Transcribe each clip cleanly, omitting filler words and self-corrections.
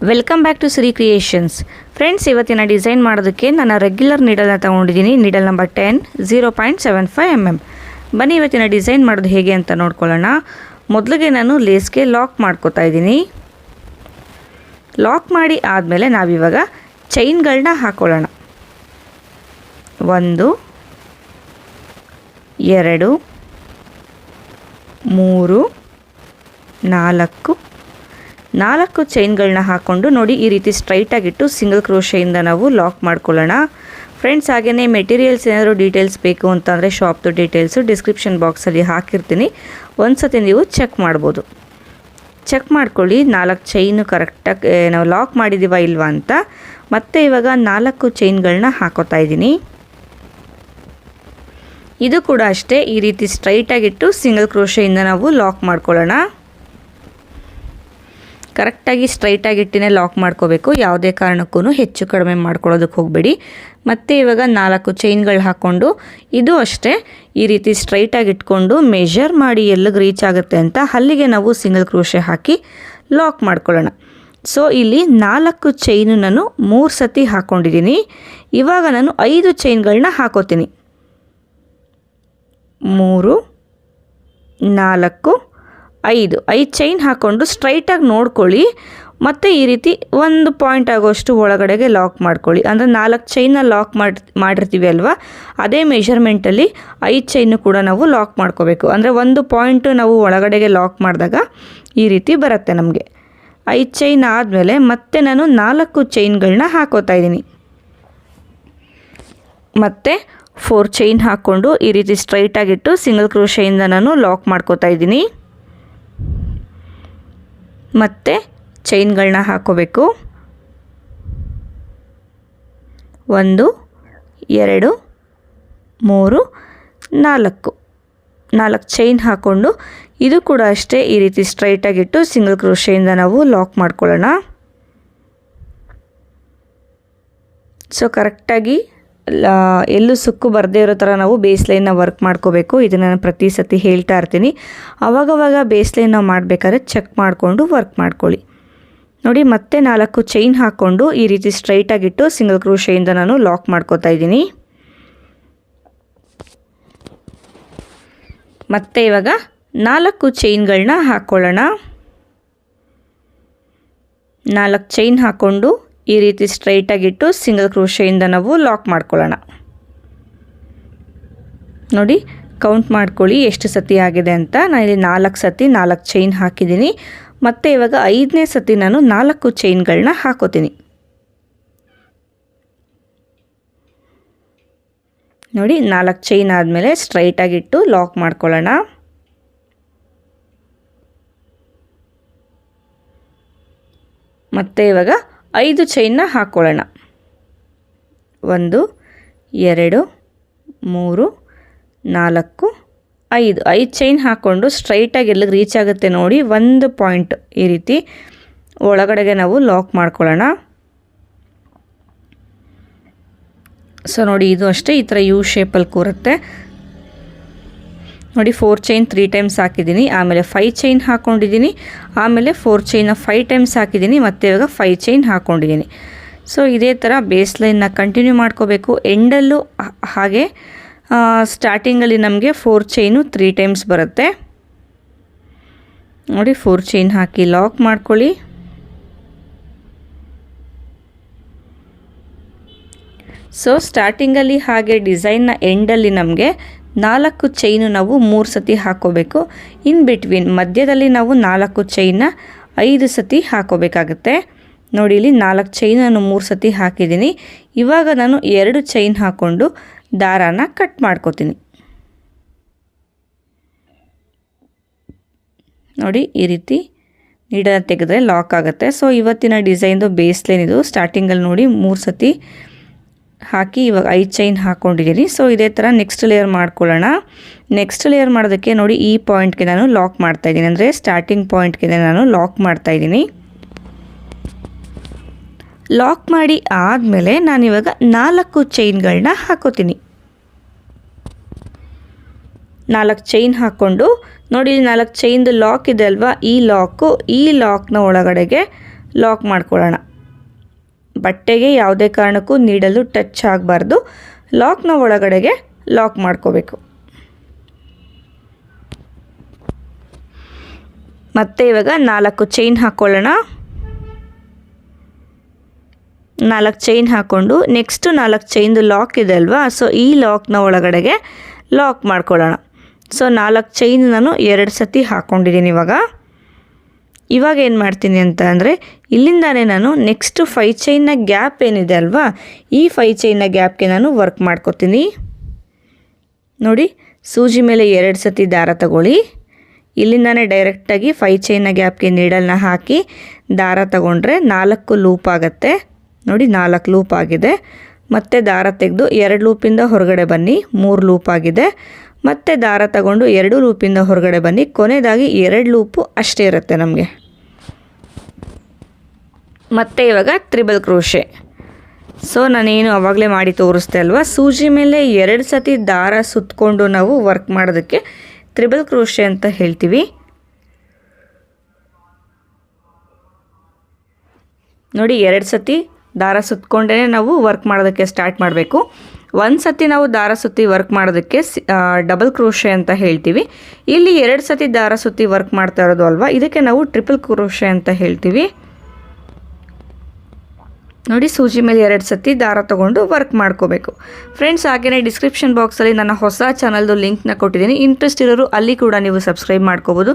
Welcome back to Shri creations. Friends, ಇವತ್ತಿನ design ಮಾಡೋದಕ್ಕೆ ನಾನು ರೆಗ್ಯುಲರ್ ನೀಡಲ್ನ ತೊಗೊಂಡಿದ್ದೀನಿ. Needle number 10 0.75 mm. ಬನ್ನಿ ಇವತ್ತಿನ ಡಿಸೈನ್ ಮಾಡೋದು ಹೇಗೆ ಅಂತ ನೋಡ್ಕೊಳ್ಳೋಣ. ಮೊದಲಿಗೆ ನಾನು ಲೇಸ್ಗೆ ಲಾಕ್ ಮಾಡ್ಕೋತಾ ಇದ್ದೀನಿ. ಲಾಕ್ ಮಾಡಿ ಆದಮೇಲೆ ನಾವಿವಾಗ ಚೈನ್ಗಳನ್ನ ಹಾಕ್ಕೊಳ್ಳೋಣ. 1 2 3 4 ಚೈನ್ಗಳನ್ನ ಹಾಕ್ಕೊಂಡು ನೋಡಿ ಈ ರೀತಿ ಸ್ಟ್ರೈಟಾಗಿಟ್ಟು ಸಿಂಗಲ್ ಕ್ರೋಶೆಯಿಂದ ನಾವು ಲಾಕ್ ಮಾಡ್ಕೊಳ್ಳೋಣ. ಫ್ರೆಂಡ್ಸ್, ಹಾಗೆಯೇ ಮೆಟೀರಿಯಲ್ಸ್ ಏನಾದರೂ ಡೀಟೇಲ್ಸ್ ಬೇಕು ಅಂತಂದರೆ ಶಾಪ್ದು ಡೀಟೇಲ್ಸು ಡಿಸ್ಕ್ರಿಪ್ಷನ್ ಬಾಕ್ಸಲ್ಲಿ ಹಾಕಿರ್ತೀನಿ. ಒಂದು ಸತಿ ನೀವು ಚೆಕ್ ಮಾಡ್ಬೋದು. ಚೆಕ್ ಮಾಡ್ಕೊಳ್ಳಿ 4 ಚೈನು ಕರೆಕ್ಟಾಗಿ ನಾವು ಲಾಕ್ ಮಾಡಿದ್ದೀವ ಇಲ್ವಾ ಅಂತ. ಮತ್ತು ಇವಾಗ 4 ಚೈನ್ಗಳನ್ನ ಹಾಕೋತಾ ಇದ್ದೀನಿ. ಇದು ಕೂಡ ಅಷ್ಟೇ, ಈ ರೀತಿ ಸ್ಟ್ರೈಟಾಗಿಟ್ಟು ಸಿಂಗಲ್ ಕ್ರೋಶೆಯಿಂದ ನಾವು ಲಾಕ್ ಮಾಡ್ಕೊಳ್ಳೋಣ. ಕರೆಕ್ಟಾಗಿ ಸ್ಟ್ರೈಟಾಗಿಟ್ಟಿನೇ ಲಾಕ್ ಮಾಡ್ಕೋಬೇಕು. ಯಾವುದೇ ಕಾರಣಕ್ಕೂ ಹೆಚ್ಚು ಕಡಿಮೆ ಮಾಡ್ಕೊಳ್ಳೋದಕ್ಕೆ ಹೋಗಬೇಡಿ. ಮತ್ತು ಇವಾಗ 4 ಚೈನ್ಗಳು ಹಾಕ್ಕೊಂಡು ಇದು ಅಷ್ಟೇ ಈ ರೀತಿ ಸ್ಟ್ರೈಟಾಗಿ ಇಟ್ಕೊಂಡು ಮೆಷರ್ ಮಾಡಿ ಎಲ್ಲಿಗೆ ರೀಚ್ ಆಗುತ್ತೆ ಅಂತ ಅಲ್ಲಿಗೆ ನಾವು ಸಿಂಗಲ್ ಕ್ರೋಶೆ ಹಾಕಿ ಲಾಕ್ ಮಾಡ್ಕೊಳ್ಳೋಣ. ಸೊ ಇಲ್ಲಿ 4 ಚೈನು ನಾನು 3 ಸತಿ ಹಾಕ್ಕೊಂಡಿದ್ದೀನಿ. ಇವಾಗ ನಾನು 5 ಚೈನ್ಗಳನ್ನ ಹಾಕೋತೀನಿ. 3 4 5 ಚೈನ್ ಹಾಕ್ಕೊಂಡು ಸ್ಟ್ರೈಟಾಗಿ ನೋಡ್ಕೊಳ್ಳಿ. ಮತ್ತು ಈ ರೀತಿ ಒಂದು ಪಾಯಿಂಟ್ ಆಗೋಷ್ಟು ಒಳಗಡೆಗೆ ಲಾಕ್ ಮಾಡ್ಕೊಳ್ಳಿ. ಅಂದರೆ 4 ಚೈನ್ನ ಲಾಕ್ ಮಾಡಿರ್ತೀವಿ ಅಲ್ವಾ, ಅದೇ ಮೆಷರ್ಮೆಂಟಲ್ಲಿ 5 ಚೈನು ಕೂಡ ನಾವು ಲಾಕ್ ಮಾಡ್ಕೋಬೇಕು. ಅಂದರೆ ಒಂದು ಪಾಯಿಂಟು ನಾವು ಒಳಗಡೆಗೆ ಲಾಕ್ ಮಾಡಿದಾಗ ಈ ರೀತಿ ಬರುತ್ತೆ ನಮಗೆ. 5 ಚೈನ್ ಆದಮೇಲೆ ಮತ್ತೆ ನಾನು 4 ಚೈನ್ಗಳನ್ನ ಹಾಕೋತಾ ಇದ್ದೀನಿ. ಮತ್ತು 4 ಚೈನ್ ಹಾಕ್ಕೊಂಡು ಈ ರೀತಿ ಸ್ಟ್ರೈಟಾಗಿಟ್ಟು ಸಿಂಗಲ್ ಕ್ರೋಶೆಯಿಂದ ನಾನು ಲಾಕ್ ಮಾಡ್ಕೋತಾ ಇದ್ದೀನಿ. ಮತ್ತು ಚೈನ್ಗಳನ್ನ ಹಾಕೋಬೇಕು. 1 2 3 4 ಚೈನ್ ಹಾಕ್ಕೊಂಡು ಇದು ಕೂಡ ಅಷ್ಟೇ ಈ ರೀತಿ ಸ್ಟ್ರೈಟಾಗಿಟ್ಟು ಸಿಂಗಲ್ ಕ್ರೋಶೆಯಿಂದ ನಾವು ಲಾಕ್ ಮಾಡ್ಕೊಳ್ಳೋಣ. ಸೊ ಕರೆಕ್ಟಾಗಿ ಎಲ್ಲೂ ಸುಕ್ಕು ಬರದೇ ಇರೋ ಥರ ನಾವು ಬೇಸ್ ಲೈನ್ನ ವರ್ಕ್ ಮಾಡ್ಕೋಬೇಕು. ಇದನ್ನು ನಾನು ಪ್ರತಿ ಸತಿ ಹೇಳ್ತಾ ಇರ್ತೀನಿ. ಆವಾಗವಾಗ ಬೇಸ್ ಲೈನ್ ನಾವು ಮಾಡಬೇಕಾದ್ರೆ ಚೆಕ್ ಮಾಡಿಕೊಂಡು ವರ್ಕ್ ಮಾಡ್ಕೊಳ್ಳಿ. ನೋಡಿ ಮತ್ತೆ 4 ಚೈನ್ ಹಾಕ್ಕೊಂಡು ಈ ರೀತಿ ಸ್ಟ್ರೈಟಾಗಿಟ್ಟು ಸಿಂಗಲ್ ಕ್ರೋಶೆಯಿಂದ ನಾನು ಲಾಕ್ ಮಾಡ್ಕೋತಾ ಇದ್ದೀನಿ. ಮತ್ತು ಇವಾಗ 4 ಚೈನ್ಗಳನ್ನ ಹಾಕ್ಕೊಳ್ಳೋಣ. 4 ಚೈನ್ ಹಾಕ್ಕೊಂಡು ಈ ರೀತಿ ಸ್ಟ್ರೈಟಾಗಿಟ್ಟು ಸಿಂಗಲ್ ಕ್ರೋಶೆಯಿಂದ ನಾವು ಲಾಕ್ ಮಾಡ್ಕೊಳ್ಳೋಣ. ನೋಡಿ ಕೌಂಟ್ ಮಾಡ್ಕೊಳ್ಳಿ ಎಷ್ಟು ಸತಿ ಆಗಿದೆ ಅಂತ. ನಾನು ಇಲ್ಲಿ 4 ಸತಿ 4 ಚೈನ್ ಹಾಕಿದ್ದೀನಿ. ಮತ್ತು ಇವಾಗ 5ನೇ ಸತಿ ನಾನು 4 ಚೈನ್ಗಳನ್ನ ಹಾಕೋತೀನಿ. ನೋಡಿ 4 ಚೈನ್ ಆದಮೇಲೆ ಸ್ಟ್ರೈಟಾಗಿಟ್ಟು ಲಾಕ್ ಮಾಡ್ಕೊಳ್ಳೋಣ. ಮತ್ತು ಇವಾಗ 5 ಚೈನ್ನ ಹಾಕ್ಕೊಳ್ಳೋಣ. 1 2 3 4 5 ಚೈನ್ ಹಾಕ್ಕೊಂಡು ಸ್ಟ್ರೈಟಾಗಿ ಎಲ್ಲಿಗೆ ರೀಚ್ ಆಗುತ್ತೆ ನೋಡಿ ಒಂದು ಪಾಯಿಂಟ್ ಈ ರೀತಿ ಒಳಗಡೆಗೆ ನಾವು ಲಾಕ್ ಮಾಡ್ಕೊಳ್ಳೋಣ. ಸೊ ನೋಡಿ ಇದು ಅಷ್ಟೇ ಈ ಥರ ಯು ಶೇಪಲ್ಲಿ ಕೂರುತ್ತೆ. ನೋಡಿ 4 ಚೈನ್ 3 ಟೈಮ್ಸ್ ಹಾಕಿದ್ದೀನಿ. ಆಮೇಲೆ 5 ಚೈನ್ ಹಾಕ್ಕೊಂಡಿದ್ದೀನಿ. ಆಮೇಲೆ 4 ಚೈನ್ನ 5 ಟೈಮ್ಸ್ ಹಾಕಿದ್ದೀನಿ. ಮತ್ತು ಇವಾಗ 5 ಚೈನ್ ಹಾಕ್ಕೊಂಡಿದ್ದೀನಿ. ಸೊ ಇದೇ ಥರ ಬೇಸ್ ಲೈನ್ನ ಕಂಟಿನ್ಯೂ ಮಾಡ್ಕೋಬೇಕು. ಎಂಡಲ್ಲೂ ಹಾಗೆ ಸ್ಟಾರ್ಟಿಂಗಲ್ಲಿ ನಮಗೆ 4 ಚೈನು 3 ಟೈಮ್ಸ್ ಬರುತ್ತೆ. ನೋಡಿ 4 ಚೈನ್ ಹಾಕಿ ಲಾಕ್ ಮಾಡ್ಕೊಳ್ಳಿ. ಸೊ ಸ್ಟಾರ್ಟಿಂಗಲ್ಲಿ ಹಾಗೆ ಡಿಸೈನ್ನ ಎಂಡಲ್ಲಿ ನಮಗೆ 4 ಚೈನು ನಾವು 3 ಸತಿ ಹಾಕ್ಕೋಬೇಕು. ಇನ್ ಬಿಟ್ವೀನ್ ಮಧ್ಯದಲ್ಲಿ ನಾವು 4 ಚೈನ್ನ 5 ಸತಿ ಹಾಕೋಬೇಕಾಗುತ್ತೆ. ನೋಡಿ ಇಲ್ಲಿ 4 ಚೈನ್ ನಾನು 3 ಸತಿ ಹಾಕಿದ್ದೀನಿ. ಇವಾಗ ನಾನು 2 ಚೈನ್ ಹಾಕ್ಕೊಂಡು ದಾರಾನ ಕಟ್ ಮಾಡ್ಕೋತೀನಿ. ನೋಡಿ ಈ ರೀತಿ ನೀಡನ್ನು ತೆಗೆದ್ರೆ ಲಾಕ್ ಆಗುತ್ತೆ. ಸೊ ಇವತ್ತಿನ ಡಿಸೈನ್ದು ಬೇಸ್ ಲೈನ್ ಇದು. ಸ್ಟಾರ್ಟಿಂಗಲ್ಲಿ ನೋಡಿ 3 ಸತಿ ಹಾಕಿ ಇವಾಗ 5 ಚೈನ್ ಹಾಕ್ಕೊಂಡಿದ್ದೀನಿ. ಸೊ ಇದೇ ಥರ ನೆಕ್ಸ್ಟ್ ಲೇಯರ್ ಮಾಡ್ಕೊಳ್ಳೋಣ. ನೆಕ್ಸ್ಟ್ ಲೇಯರ್ ಮಾಡೋದಕ್ಕೆ ನೋಡಿ ಈ ಪಾಯಿಂಟ್ಗೆ ನಾನು ಲಾಕ್ ಮಾಡ್ತಾಯಿದ್ದೀನಿ. ಅಂದರೆ ಸ್ಟಾರ್ಟಿಂಗ್ ಪಾಯಿಂಟ್ಗೆ ನಾನು ಲಾಕ್ ಮಾಡ್ತಾಯಿದ್ದೀನಿ. ಲಾಕ್ ಮಾಡಿ ಆದಮೇಲೆ ನಾನಿವಾಗ 4 ಚೈನ್ಗಳನ್ನ ಹಾಕೋತೀನಿ. 4 ಚೈನ್ ಹಾಕ್ಕೊಂಡು ನೋಡಿ 4 ಚೈನ್ದು ಲಾಕ್ ಇದೆ ಅಲ್ವಾ, ಈ ಲಾಕ್ನ ಒಳಗಡೆಗೆ ಲಾಕ್ ಮಾಡ್ಕೊಳ್ಳೋಣ. ಬಟ್ಟೆಗೆ ಯಾವುದೇ ಕಾರಣಕ್ಕೂ ನೀಡಲು ಟಚ್ ಆಗಬಾರ್ದು. ಲಾಕ್ನ ಒಳಗಡೆಗೆ ಲಾಕ್ ಮಾಡ್ಕೋಬೇಕು. ಮತ್ತೆ ಇವಾಗ 4 ಚೈನ್ ಹಾಕ್ಕೊಳ್ಳೋಣ. 4 ಚೈನ್ ಹಾಕ್ಕೊಂಡು ನೆಕ್ಸ್ಟು 4 ಚೈನ್ದು ಲಾಕ್ ಇದೆ ಅಲ್ವಾ, ಸೊ ಈ ಲಾಕ್ನ ಒಳಗಡೆಗೆ ಲಾಕ್ ಮಾಡ್ಕೊಳ್ಳೋಣ. ಸೊ 4 ಚೈನ್ ನಾನು 2 ಸತಿ ಹಾಕ್ಕೊಂಡಿದ್ದೀನಿ. ಇವಾಗ ಏನು ಮಾಡ್ತೀನಿ ಅಂತ ಅಂದರೆ ಇಲ್ಲಿಂದಾನೇ ನಾನು ನೆಕ್ಸ್ಟು 5 ಚೈನ್ನ ಗ್ಯಾಪ್ ಏನಿದೆ ಅಲ್ವಾ, ಈ 5 ಚೈನ್ನ ಗ್ಯಾಪ್ಗೆ ನಾನು ವರ್ಕ್ ಮಾಡ್ಕೊತೀನಿ. ನೋಡಿ, ಸೂಜಿ ಮೇಲೆ 2 ಸತಿ ದಾರ ತಗೊಳ್ಳಿ. ಇಲ್ಲಿಂದಾನೇ ಡೈರೆಕ್ಟಾಗಿ 5 ಚೈನ್ನ ಗ್ಯಾಪ್ಗೆ ನೀಡಲ್ನ ಹಾಕಿ ದಾರ ತಗೊಂಡ್ರೆ 4 ಲೂಪ್ ಆಗುತ್ತೆ. ನೋಡಿ, 4 ಲೂಪ್ ಆಗಿದೆ. ಮತ್ತೆ ದಾರ ತೆಗೆದು 2 ಲೂಪಿಂದ ಹೊರಗಡೆ ಬನ್ನಿ, 3 ಲೂಪ್ ಆಗಿದೆ. ಮತ್ತೆ ದಾರ ತಗೊಂಡು 2 ಲೂಪಿಂದ ಹೊರಗಡೆ ಬನ್ನಿ, ಕೊನೆಯದಾಗಿ 2 ಲೂಪು ಅಷ್ಟೇ ಇರುತ್ತೆ ನಮಗೆ. ಮತ್ತೆ ಇವಾಗ ತ್ರಿಬಲ್ ಕ್ರೋಶೆ. ಸೊ ನಾನೇನು ಆವಾಗಲೇ ಮಾಡಿ ತೋರಿಸ್ದೆ ಅಲ್ವಾ, ಸೂಜಿ ಮೇಲೆ 2 ಸತಿ ದಾರ ಸುತ್ತಕೊಂಡು ನಾವು ವರ್ಕ್ ಮಾಡೋದಕ್ಕೆ ತ್ರಿಬಲ್ ಕ್ರೋಶೆ ಅಂತ ಹೇಳ್ತೀವಿ. ನೋಡಿ, 2 ಸತಿ ದಾರ ಸುತ್ತಕೊಂಡೇ ನಾವು ವರ್ಕ್ ಮಾಡೋದಕ್ಕೆ ಸ್ಟಾರ್ಟ್ ಮಾಡಬೇಕು. 1 ಸತಿ ನಾವು ದಾರ ಸುತ್ತಿ ವರ್ಕ್ ಮಾಡೋದಕ್ಕೆ ಡಬಲ್ ಕ್ರೋಶೆ ಅಂತ ಹೇಳ್ತೀವಿ. ಇಲ್ಲಿ 2 ಸತಿ ದಾರ ಸುತ್ತಿ ವರ್ಕ್ ಮಾಡ್ತಾ ಇರೋದು ಅಲ್ವಾ, ಇದಕ್ಕೆ ನಾವು ಟ್ರಿಪಲ್ ಕ್ರೋಶೆ ಅಂತ ಹೇಳ್ತೀವಿ. ನೋಡಿ, ಸೂಜಿ ಮೇಲೆ 2 ಸತಿ ದಾರ ತೊಗೊಂಡು ವರ್ಕ್ ಮಾಡ್ಕೋಬೇಕು. ಫ್ರೆಂಡ್ಸ್, ಹಾಗೆಯೇ ಡಿಸ್ಕ್ರಿಪ್ಷನ್ ಬಾಕ್ಸಲ್ಲಿ ನನ್ನ ಹೊಸ ಚಾನಲ್ದು ಲಿಂಕ್ನ ಕೊಟ್ಟಿದ್ದೀನಿ. ಇಂಟ್ರೆಸ್ಟ್ ಇರೋರು ಅಲ್ಲಿ ಕೂಡ ನೀವು ಸಬ್ಸ್ಕ್ರೈಬ್ ಮಾಡ್ಕೋಬೋದು.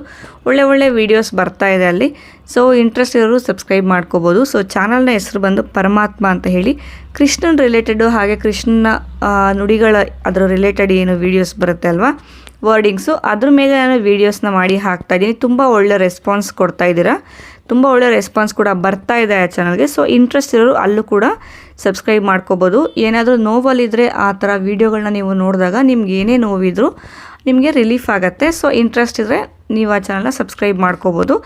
ಒಳ್ಳೆ ವೀಡಿಯೋಸ್ ಬರ್ತಾ ಇದೆ ಅಲ್ಲಿ. ಸೊ ಇಂಟ್ರೆಸ್ಟ್ ಇರೋರು ಸಬ್ಸ್ಕ್ರೈಬ್ ಮಾಡ್ಕೋಬೋದು. ಸೊ ಚಾನಲ್ನ ಹೆಸರು ಬಂದು ಪರಮಾತ್ಮ ಅಂತ ಹೇಳಿ, ಕೃಷ್ಣನ ರಿಲೇಟೆಡು ಹಾಗೆ ಕೃಷ್ಣನ ನುಡಿಗಳ ಅದರ ರಿಲೇಟೆಡ್ ಏನು ವೀಡಿಯೋಸ್ ಬರುತ್ತೆ ಅಲ್ವಾ, ವರ್ಡಿಂಗ್ಸು, ಅದ್ರ ಮೇಲೆ ನಾನು ವೀಡಿಯೋಸ್ನ ಮಾಡಿ ಹಾಕ್ತಾಯಿದ್ದೀನಿ. ತುಂಬ ಒಳ್ಳೆ ರೆಸ್ಪಾನ್ಸ್ ಕೊಡ್ತಾ ಇದ್ದೀರಾ, ತುಂಬ ಒಳ್ಳೆ ರೆಸ್ಪಾನ್ಸ್ ಕೂಡ ಬರ್ತಾ ಇದೆ ಆ ಚಾನಲ್ಗೆ. ಸೊ ಇಂಟ್ರೆಸ್ಟ್ ಇರೋರು ಅಲ್ಲೂ ಕೂಡ ಸಬ್ಸ್ಕ್ರೈಬ್ ಮಾಡ್ಕೋಬೋದು. ಏನಾದರೂ ನೋವಲ್ಲಿದ್ದರೆ ಆ ಥರ ವೀಡಿಯೋಗಳನ್ನ ನೀವು ನೋಡಿದಾಗ ನಿಮ್ಗೆ ಏನೇ ನೋವಿದ್ರೂ ನಿಮಗೆ ರಿಲೀಫ್ ಆಗುತ್ತೆ. ಸೊ ಇಂಟ್ರೆಸ್ಟ್ ಇದ್ದರೆ ನೀವು ಆ ಚಾನಲ್ನ ಸಬ್ಸ್ಕ್ರೈಬ್ ಮಾಡ್ಕೋಬೋದು.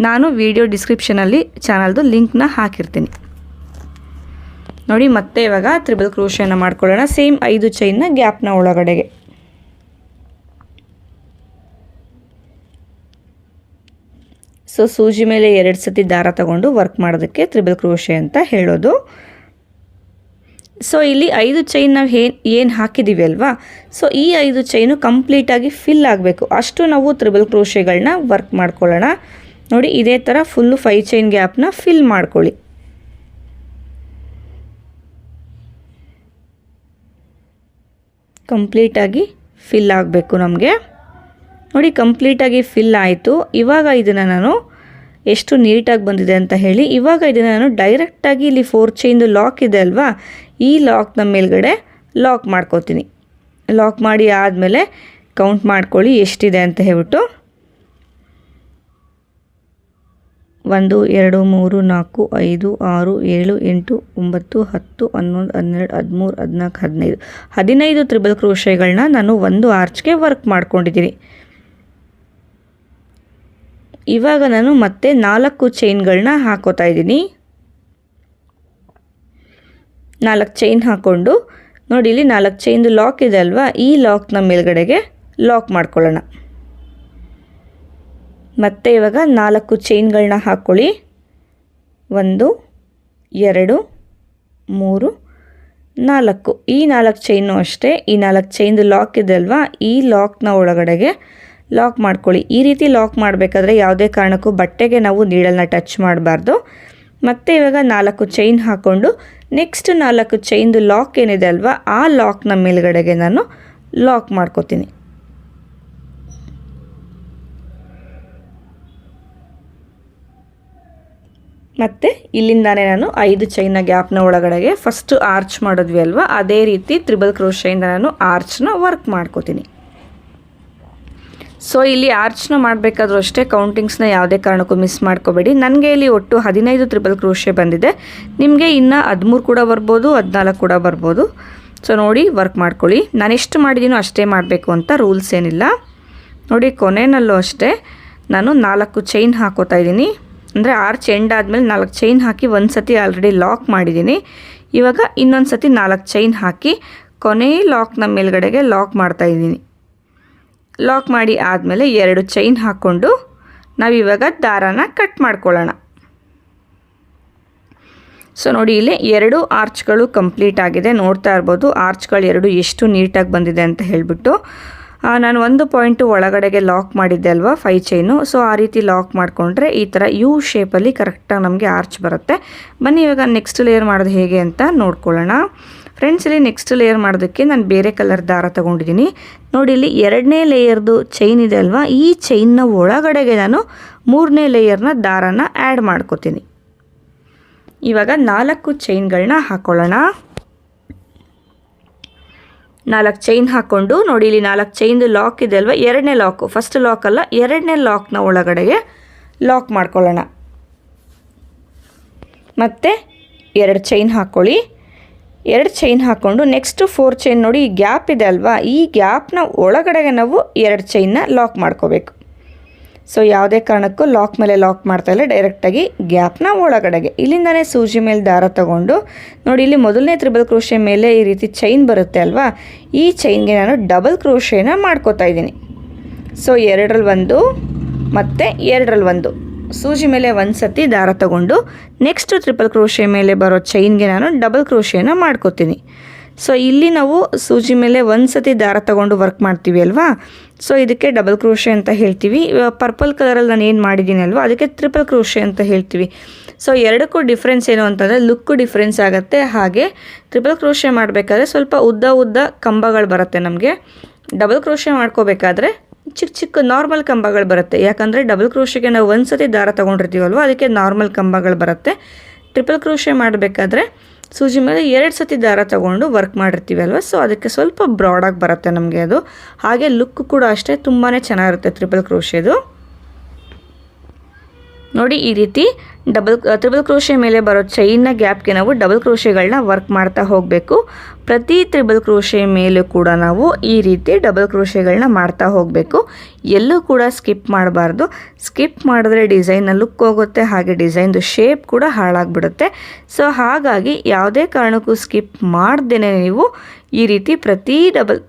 ನಾನು ವಿಡಿಯೋ ಡಿಸ್ಕ್ರಿಪ್ಷನಲ್ಲಿ ಚಾನಲ್ದು ಲಿಂಕ್ನ ಹಾಕಿರ್ತೀನಿ. ನೋಡಿ, ಮತ್ತೆ ಇವಾಗ ತ್ರಿಬಲ್ ಕ್ರೋಶೆನ ಮಾಡ್ಕೊಳ್ಳೋಣ. ಸೇಮ್ 5 ಚೈನ್ನ ಗ್ಯಾಪ್ನ ಒಳಗಡೆಗೆ. ಸೊ ಸೂಜಿ ಮೇಲೆ 2 ಸತಿ ದಾರ ತಗೊಂಡು ವರ್ಕ್ ಮಾಡೋದಕ್ಕೆ ತ್ರಿಬಲ್ ಕ್ರೋಶೆ ಅಂತ ಹೇಳೋದು. ಸೊ ಇಲ್ಲಿ 5 ಚೈನ್ ನಾವು ಏನು ಹಾಕಿದ್ದೀವಿ ಅಲ್ವಾ, ಸೊ ಈ 5 ಚೈನು ಕಂಪ್ಲೀಟಾಗಿ ಫಿಲ್ ಆಗಬೇಕು. ಅಷ್ಟು ನಾವು ತ್ರಿಬಲ್ ಕ್ರೋಶೆಗಳನ್ನ ವರ್ಕ್ ಮಾಡ್ಕೊಳ್ಳೋಣ. ನೋಡಿ, ಇದೇ ಥರ ಫುಲ್ಲು 5 ಚೈನ್ ಗ್ಯಾಪ್ನ ಫಿಲ್ ಮಾಡ್ಕೊಳ್ಳಿ. ಕಂಪ್ಲೀಟಾಗಿ ಫಿಲ್ ಆಗಬೇಕು ನಮಗೆ. ನೋಡಿ, ಕಂಪ್ಲೀಟಾಗಿ ಫಿಲ್ ಆಯಿತು. ಇವಾಗ ಇದನ್ನು ನಾನು ಎಷ್ಟು ನೀಟಾಗಿ ಬಂದಿದೆ ಅಂತ ಹೇಳಿ, ಇವಾಗ ಇದನ್ನು ನಾನು ಡೈರೆಕ್ಟಾಗಿ ಇಲ್ಲಿ 4 ಚೈನ್ದು ಲಾಕ್ ಇದೆ ಅಲ್ವಾ, ಈ ಲಾಕ್ನ ಮೇಲ್ಗಡೆ ಲಾಕ್ ಮಾಡ್ಕೋತೀನಿ. ಲಾಕ್ ಮಾಡಿ ಆದಮೇಲೆ ಕೌಂಟ್ ಮಾಡ್ಕೊಳ್ಳಿ ಎಷ್ಟಿದೆ ಅಂತ ಹೇಳ್ಬಿಟ್ಟು. 1 2 3 4 5 6 7 8 9 10 11 12 13 14 15 ತ್ರಿಬಲ್ ಕ್ರೋಶೆಗಳನ್ನ ನಾನು ಒಂದು ಆರ್ಚ್ಗೆ ವರ್ಕ್ ಮಾಡ್ಕೊಂಡಿದ್ದೀನಿ. ಇವಾಗ ನಾನು ಮತ್ತೆ 4 ಚೈನ್ಗಳನ್ನ ಹಾಕೋತಾ ಇದ್ದೀನಿ. 4 ಚೈನ್ ಹಾಕ್ಕೊಂಡು ನೋಡಿ, ಇಲ್ಲಿ 4 ಚೈನ್ದು ಲಾಕ್ ಇದೆ ಅಲ್ವಾ, ಈ ಲಾಕ್ನ ಮೇಲ್ಗಡೆಗೆ ಲಾಕ್ ಮಾಡ್ಕೊಳ್ಳೋಣ. ಮತ್ತೆ ಇವಾಗ 4 ಚೈನ್ಗಳನ್ನ ಹಾಕ್ಕೊಳ್ಳಿ. 1 2 3 4. ಈ 4 ಚೈನು ಅಷ್ಟೇ. ಈ 4 ಚೈನ್ದು ಲಾಕ್ ಇದೆ ಅಲ್ವಾ, ಈ ಲಾಕ್ನ ಒಳಗಡೆಗೆ ಲಾಕ್ ಮಾಡ್ಕೊಳ್ಳಿ. ಈ ರೀತಿ ಲಾಕ್ ಮಾಡಬೇಕಾದ್ರೆ ಯಾವುದೇ ಕಾರಣಕ್ಕೂ ಬಟ್ಟೆಗೆ ನಾವು ನೀಡಲ್ನ ಟಚ್ ಮಾಡಬಾರ್ದು. ಮತ್ತು ಇವಾಗ 4 ಚೈನ್ ಹಾಕ್ಕೊಂಡು ನೆಕ್ಸ್ಟ್ 4 ಚೈನ್ದು ಲಾಕ್ ಏನಿದೆ ಅಲ್ವಾ, ಆ ಲಾಕ್ನ ಮೇಲ್ಗಡೆಗೆ ನಾನು ಲಾಕ್ ಮಾಡ್ಕೋತೀನಿ. ಮತ್ತು ಇಲ್ಲಿಂದಾನೇ ನಾನು 5 ಚೈನ್ನ ಗ್ಯಾಪ್ನ ಒಳಗಡೆಗೆ ಫಸ್ಟು ಆರ್ಚ್ ಮಾಡಿದ್ವಿ ಅಲ್ವಾ, ಅದೇ ರೀತಿ ತ್ರಿಬಲ್ ಕ್ರೋಶೆಯಿಂದ ನಾನು ಆರ್ಚ್ನ ವರ್ಕ್ ಮಾಡ್ಕೋತೀನಿ. ಸೊ ಇಲ್ಲಿ ಆರ್ಚ್ನ ಮಾಡಬೇಕಾದ್ರೂ ಅಷ್ಟೇ ಕೌಂಟಿಂಗ್ಸ್ನ ಯಾವುದೇ ಕಾರಣಕ್ಕೂ ಮಿಸ್ ಮಾಡ್ಕೋಬೇಡಿ. ನನಗೆ ಇಲ್ಲಿ ಒಟ್ಟು 15 ತ್ರಿಬಲ್ ಕ್ರೋಶೆ ಬಂದಿದೆ. ನಿಮಗೆ ಇನ್ನು 13 ಕೂಡ ಬರ್ಬೋದು, 14 ಕೂಡ ಬರ್ಬೋದು. ಸೊ ನೋಡಿ, ವರ್ಕ್ ಮಾಡ್ಕೊಳ್ಳಿ. ನಾನು ಎಷ್ಟು ಮಾಡಿದ್ದೀನೋ ಅಷ್ಟೇ ಮಾಡಬೇಕು ಅಂತ ರೂಲ್ಸ್ ಏನಿಲ್ಲ. ನೋಡಿ, ಕೊನೆಯಲ್ಲೂ ಅಷ್ಟೇ ನಾನು 4 ಚೈನ್ ಹಾಕೋತಾ ಇದ್ದೀನಿ. ಅಂದರೆ ಆರ್ಚ್ ಎಂಡ್ ಆದಮೇಲೆ 4 ಚೈನ್ ಹಾಕಿ ಒಂದು ಸತಿ ಆಲ್ರೆಡಿ ಲಾಕ್ ಮಾಡಿದ್ದೀನಿ. ಇವಾಗ ಇನ್ನೊಂದು ಸತಿ 4 ಚೈನ್ ಹಾಕಿ ಕೊನೆಯ ಲಾಕ್ನ ಮೇಲ್ಗಡೆಗೆ ಲಾಕ್ ಮಾಡ್ತಾಯಿದ್ದೀನಿ. ಲಾಕ್ ಮಾಡಿ ಆದಮೇಲೆ 2 ಚೈನ್ ಹಾಕ್ಕೊಂಡು ನಾವಿವಾಗ ದಾರಾನ ಕಟ್ ಮಾಡ್ಕೊಳ್ಳೋಣ. ಸೊ ನೋಡಿ ಇಲ್ಲಿ 2 ಆರ್ಚ್ಗಳು ಕಂಪ್ಲೀಟ್ ಆಗಿದೆ. ನೋಡ್ತಾ ಇರ್ಬೋದು ಆರ್ಚ್ಗಳು 2 ಎಷ್ಟು ನೀಟಾಗಿ ಬಂದಿದೆ ಅಂತ ಹೇಳಿಬಿಟ್ಟು. ನಾನು ಒಂದು ಪಾಯಿಂಟು ಒಳಗಡೆಗೆ ಲಾಕ್ ಮಾಡಿದ್ದೆ ಅಲ್ವಾ 5 ಚೈನು. ಸೊ ಆ ರೀತಿ ಲಾಕ್ ಮಾಡಿಕೊಂಡ್ರೆ ಈ ಥರ ಯು ಶೇಪಲ್ಲಿ ಕರೆಕ್ಟಾಗಿ ನಮಗೆ ಆರ್ಚ್ ಬರುತ್ತೆ. ಬನ್ನಿ ಇವಾಗ ನೆಕ್ಸ್ಟ್ ಲೇಯರ್ ಮಾಡೋದು ಹೇಗೆ ಅಂತ ನೋಡ್ಕೊಳ್ಳೋಣ. ಫ್ರೆಂಡ್ಸ್, ಇಲ್ಲಿ ನೆಕ್ಸ್ಟ್ ಲೇಯರ್ ಮಾಡೋದಕ್ಕೆ ನಾನು ಬೇರೆ ಕಲರ್ ದಾರ ತೊಗೊಂಡಿದ್ದೀನಿ. ನೋಡಿ ಇಲ್ಲಿ 2ನೇ ಲೇಯರ್ದು ಚೈನ್ ಇದೆ ಅಲ್ವಾ, ಈ ಚೈನ್ನ ಒಳಗಡೆಗೆ ನಾನು 3ನೇ ಲೇಯರ್ನ ದಾರನ ಆ್ಯಡ್ ಮಾಡ್ಕೋತೀನಿ. ಇವಾಗ 4 ಚೈನ್ಗಳನ್ನ ಹಾಕ್ಕೊಳ್ಳೋಣ. 4 ಚೈನ್ ಹಾಕ್ಕೊಂಡು ನೋಡಿ ಇಲ್ಲಿ 4 ಚೈನ್ದು ಲಾಕ್ ಇದೆ ಅಲ್ವಾ, 2ನೇ ಲಾಕು, ಫಸ್ಟ್ ಲಾಕ್ ಅಲ್ಲ 2ನೇ ಲಾಕ್ನ ಒಳಗಡೆಗೆ ಲಾಕ್ ಮಾಡ್ಕೊಳ್ಳೋಣ. ಮತ್ತು 2 ಚೈನ್ ಹಾಕ್ಕೊಳ್ಳಿ. 2 ಚೈನ್ ಹಾಕ್ಕೊಂಡು ನೆಕ್ಸ್ಟ್ 4 ಚೈನ್ ನೋಡಿ ಈ ಗ್ಯಾಪ್ ಇದೆ ಅಲ್ವಾ, ಈ ಗ್ಯಾಪ್ನ ಒಳಗಡೆಗೆ ನಾವು 2 ಚೈನ್ನ ಲಾಕ್ ಮಾಡ್ಕೋಬೇಕು. ಸೊ ಯಾವುದೇ ಕಾರಣಕ್ಕೂ ಲಾಕ್ ಮೇಲೆ ಲಾಕ್ ಮಾಡ್ತಾಯಿಲ್ಲ, ಡೈರೆಕ್ಟಾಗಿ ಗ್ಯಾಪ್ನ ಒಳಗಡೆಗೆ ಇಲ್ಲಿಂದನೇ ಸೂಜಿ ಮೇಲೆ ದಾರ ತಗೊಂಡು ನೋಡಿ ಇಲ್ಲಿ ಮೊದಲನೇ ತ್ರಿಬಲ್ ಕ್ರೋಶೆ ಮೇಲೆ ಈ ರೀತಿ ಚೈನ್ ಬರುತ್ತೆ ಅಲ್ವಾ, ಈ ಚೈನ್ಗೆ ನಾನು ಡಬಲ್ ಕ್ರೋಶೆನ ಮಾಡ್ಕೋತಾ ಇದ್ದೀನಿ. ಸೊ 2ರಲ್ಲಿ 1 ಮತ್ತು 2ರಲ್ಲಿ 1 ಸೂಜಿ ಮೇಲೆ ಒಂದು ಸತಿ ದಾರ ತಗೊಂಡು ನೆಕ್ಸ್ಟ್ ಟ್ರಿಪಲ್ ಕ್ರೋಶೆ ಮೇಲೆ ಬರೋ ಚೈನ್ಗೆ ನಾನು ಡಬಲ್ ಕ್ರೋಶೆನ ಮಾಡ್ಕೋತೀನಿ. ಸೊ ಇಲ್ಲಿ ನಾವು ಸೂಜಿ ಮೇಲೆ ಒಂದು ಸತಿ ದಾರ ತಗೊಂಡು ವರ್ಕ್ ಮಾಡ್ತೀವಿ ಅಲ್ವಾ, ಸೊ ಇದಕ್ಕೆ ಡಬಲ್ ಕ್ರೋಶೆ ಅಂತ ಹೇಳ್ತೀವಿ. ಪರ್ಪಲ್ ಕಲರಲ್ಲಿ ನಾನು ಏನು ಮಾಡಿದ್ದೀನಿ ಅಲ್ವಾ, ಅದಕ್ಕೆ ಟ್ರಿಪಲ್ ಕ್ರೋಶೆ ಅಂತ ಹೇಳ್ತೀವಿ. ಸೊ ಎರಡಕ್ಕೂ ಡಿಫ್ರೆನ್ಸ್ ಏನು ಅಂತಂದರೆ ಲುಕ್ಕು ಡಿಫ್ರೆನ್ಸ್ ಆಗುತ್ತೆ. ಹಾಗೆ ಟ್ರಿಪಲ್ ಕ್ರೋಶೆ ಮಾಡಬೇಕಾದ್ರೆ ಸ್ವಲ್ಪ ಉದ್ದ ಕಂಬಗಳು ಬರುತ್ತೆ ನಮಗೆ. ಡಬಲ್ ಕ್ರೋಶೆ ಮಾಡ್ಕೋಬೇಕಾದ್ರೆ ಚಿಕ್ಕ ಚಿಕ್ಕ ನಾರ್ಮಲ್ ಕಂಬಗಳು ಬರುತ್ತೆ. ಯಾಕಂದರೆ ಡಬಲ್ ಕ್ರೋಶೆಗೆ ನಾವು ಒಂದು ಸತಿ ದಾರ ತೊಗೊಂಡಿರ್ತೀವಲ್ವ, ಅದಕ್ಕೆ ನಾರ್ಮಲ್ ಕಂಬಗಳು ಬರುತ್ತೆ. ಟ್ರಿಪಲ್ ಕ್ರೋಶೆ ಮಾಡಬೇಕಾದ್ರೆ ಸೂಜಿ ಮೇಲೆ 2 ಸತಿ ದಾರ ತೊಗೊಂಡು ವರ್ಕ್ ಮಾಡಿರ್ತೀವಿ ಅಲ್ವ, ಸೊ ಅದಕ್ಕೆ ಸ್ವಲ್ಪ ಬ್ರಾಡಾಗಿ ಬರುತ್ತೆ ನಮಗೆ ಅದು. ಹಾಗೆ ಲುಕ್ ಕೂಡ ಅಷ್ಟೇ ತುಂಬಾ ಚೆನ್ನಾಗಿರುತ್ತೆ ಟ್ರಿಪಲ್ ಕ್ರೋಶೆದು. ನೋಡಿ ಈ ರೀತಿ ಟ್ರಿಬಲ್ ಕ್ರೋಶೆ ಮೇಲೆ ಬರೋ ಚೈನ್ನ ಗ್ಯಾಪ್ಗೆ ನಾವು ಡಬಲ್ ಕ್ರೋಶೆಗಳನ್ನ ವರ್ಕ್ ಮಾಡ್ತಾ ಹೋಗಬೇಕು. ಪ್ರತಿ ಟ್ರಿಬಲ್ ಕ್ರೋಶೆ ಮೇಲೂ ಕೂಡ ನಾವು ಈ ರೀತಿ ಡಬಲ್ ಕ್ರೋಶೆಗಳನ್ನ ಮಾಡ್ತಾ ಹೋಗಬೇಕು. ಎಲ್ಲೂ ಕೂಡ ಸ್ಕಿಪ್ ಮಾಡಬಾರ್ದು. ಸ್ಕಿಪ್ ಮಾಡಿದ್ರೆ ಡಿಸೈನ್ನ ಲುಕ್ ಹೋಗುತ್ತೆ, ಹಾಗೆ ಡಿಸೈನ್ದು ಶೇಪ್ ಕೂಡ ಹಾಳಾಗಿಬಿಡುತ್ತೆ. ಸೊ ಹಾಗಾಗಿ ಯಾವುದೇ ಕಾರಣಕ್ಕೂ ಸ್ಕಿಪ್ ಮಾಡ್ದೇನೆ ನೀವು ಈ ರೀತಿ ಪ್ರತಿ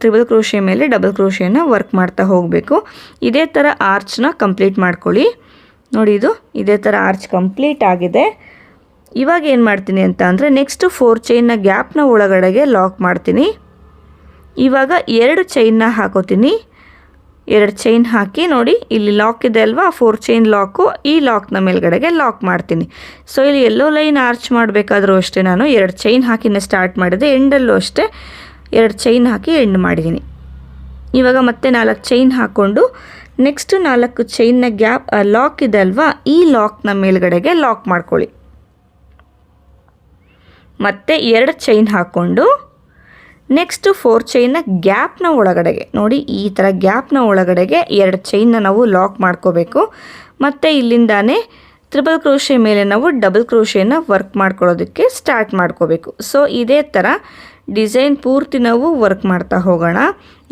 ಟ್ರಿಬಲ್ ಕ್ರೋಶೆ ಮೇಲೆ ಡಬಲ್ ಕ್ರೋಶೆನ ವರ್ಕ್ ಮಾಡ್ತಾ ಹೋಗಬೇಕು. ಇದೇ ಥರ ಆರ್ಚ್ನ ಕಂಪ್ಲೀಟ್ ಮಾಡ್ಕೊಳ್ಳಿ. ನೋಡಿ ಇದು ಇದೇ ಥರ ಆರ್ಚ್ ಕಂಪ್ಲೀಟ್ ಆಗಿದೆ. ಇವಾಗ ಏನು ಮಾಡ್ತೀನಿ ಅಂತ ಅಂದರೆ ನೆಕ್ಸ್ಟ್ 4 ಚೈನ್ನ ಗ್ಯಾಪ್ನ ಒಳಗಡೆಗೆ ಲಾಕ್ ಮಾಡ್ತೀನಿ. ಇವಾಗ 2 ಚೈನ್ನ ಹಾಕೋತೀನಿ. 2 ಚೈನ್ ಹಾಕಿ ನೋಡಿ ಇಲ್ಲಿ ಲಾಕ್ ಇದೆ ಅಲ್ವಾ, 4 ಚೈನ್ ಲಾಕು, ಈ ಲಾಕ್ನ ಮೇಲ್ಗಡೆಗೆ ಲಾಕ್ ಮಾಡ್ತೀನಿ. ಸೊ ಇಲ್ಲಿ ಎಲ್ಲೋ ಲೈನ್ ಆರ್ಚ್ ಮಾಡಬೇಕಾದ್ರೂ ಅಷ್ಟೇ ನಾನು 2 ಚೈನ್ ಹಾಕಿನೇ ಸ್ಟಾರ್ಟ್ ಮಾಡಿದೆ. ಎಂಡಲ್ಲೂ ಅಷ್ಟೇ 2 ಚೈನ್ ಹಾಕಿ ಎಂಡ್ ಮಾಡಿದ್ದೀನಿ. ಇವಾಗ ಮತ್ತೆ 4 ಚೈನ್ ಹಾಕ್ಕೊಂಡು ನೆಕ್ಸ್ಟ್ 4 ಚೈನ್ನ ಗ್ಯಾಪ್ ಲಾಕ್ ಇದೆ ಅಲ್ವಾ, ಈ ಲಾಕ್ನ ಮೇಲ್ಗಡೆಗೆ ಲಾಕ್ ಮಾಡ್ಕೊಳ್ಳಿ. ಮತ್ತೆ 2 ಚೈನ್ ಹಾಕ್ಕೊಂಡು ನೆಕ್ಸ್ಟ್ 4 ಚೈನ್ನ ಗ್ಯಾಪ್ನ ಒಳಗಡೆಗೆ ನೋಡಿ ಈ ಥರ ಗ್ಯಾಪ್ನ ಒಳಗಡೆಗೆ 2 ಚೈನ್ನ ನಾವು ಲಾಕ್ ಮಾಡ್ಕೋಬೇಕು. ಮತ್ತು ಇಲ್ಲಿಂದಾನೇ ಟ್ರಿಬಲ್ ಕ್ರೋಶೆ ಮೇಲೆ ನಾವು ಡಬಲ್ ಕ್ರೋಶೆನ ವರ್ಕ್ ಮಾಡ್ಕೊಳ್ಳೋದಕ್ಕೆ ಸ್ಟಾರ್ಟ್ ಮಾಡ್ಕೋಬೇಕು. ಸೊ ಇದೇ ಥರ ಡಿಸೈನ್ ಪೂರ್ತಿ ನಾವು ವರ್ಕ್ ಮಾಡ್ತಾ ಹೋಗೋಣ.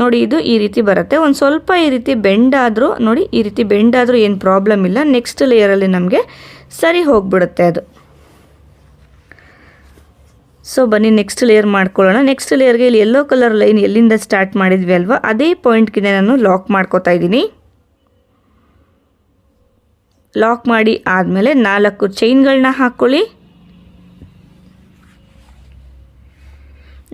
ನೋಡಿ ಇದು ಈ ರೀತಿ ಬರುತ್ತೆ. ಒಂದು ಸ್ವಲ್ಪ ಈ ರೀತಿ ಬೆಂಡ್ ಆದರೂ ನೋಡಿ, ಈ ರೀತಿ ಬೆಂಡ್ ಆದರೂ ಏನು ಪ್ರಾಬ್ಲಮ್ ಇಲ್ಲ, ನೆಕ್ಸ್ಟ್ ಲೇಯರಲ್ಲಿ ನಮಗೆ ಸರಿ ಹೋಗಿಬಿಡುತ್ತೆ ಅದು. ಸೊ ಬನ್ನಿ ನೆಕ್ಸ್ಟ್ ಲೇಯರ್ ಮಾಡ್ಕೊಳ್ಳೋಣ. ನೆಕ್ಸ್ಟ್ ಲೇಯರ್ಗೆ ಇಲ್ಲಿ ಯೆಲ್ಲೋ ಕಲರ್ ಲೈನ್ ಎಲ್ಲಿಂದ ಸ್ಟಾರ್ಟ್ ಮಾಡಿದ್ವಿ ಅಲ್ವಾ, ಅದೇ ಪಾಯಿಂಟ್ಗೆ ನಾನು ಲಾಕ್ ಮಾಡ್ಕೋತಾ ಇದ್ದೀನಿ. ಲಾಕ್ ಮಾಡಿ ಆದಮೇಲೆ 4 ಚೈನ್ಗಳನ್ನ ಹಾಕ್ಕೊಳ್ಳಿ.